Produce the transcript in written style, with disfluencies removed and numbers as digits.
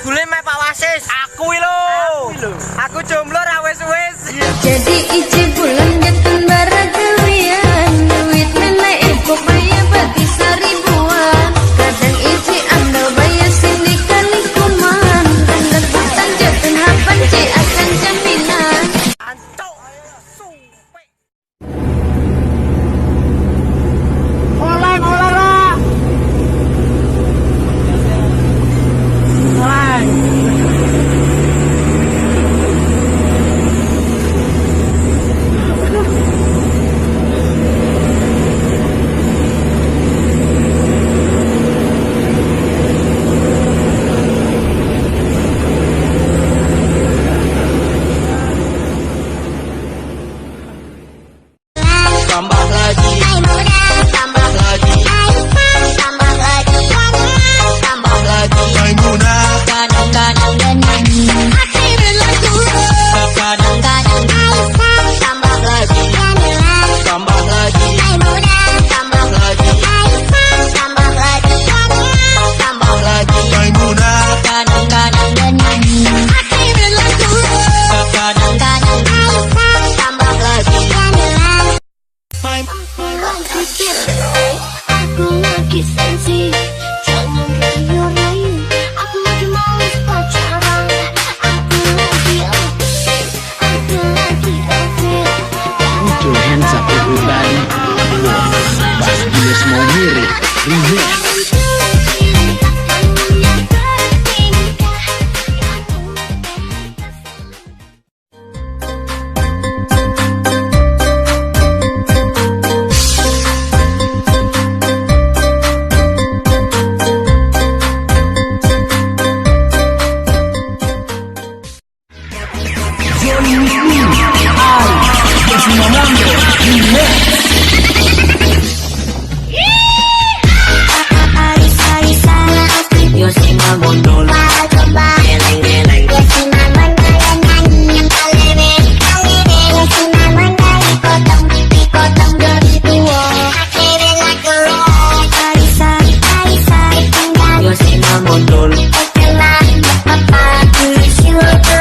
Gule me Pak Wasis, aku jomblo ra wis-wis. Jadi iji bulan getun barang kalian, duit menaik ibu bayar bagi seribuan. Kadang iji andal bayar sindikan lingkungan, tanda hutan jatun hapan ci akan jaminan. Antuk, supe. Oleh lah. Tambah lagi, tambah lagi, tambah lagi, tambah lagi. Maimunah, kadang-kadang dengan hati lagu. Kadang-kadang tambah lagi, tambah lagi, tambah lagi, tambah lagi, tambah lagi. Maimunah, kadang-kadang dengan hati lagu. Kadang-kadang tambah lagi. Aku lagi sensi, jangan dirayu. Aku lagi males pacaran. Aku lagi Put your hands up everybody. Bas Julius mau mirip remix. Join me, I, Desmond Remix.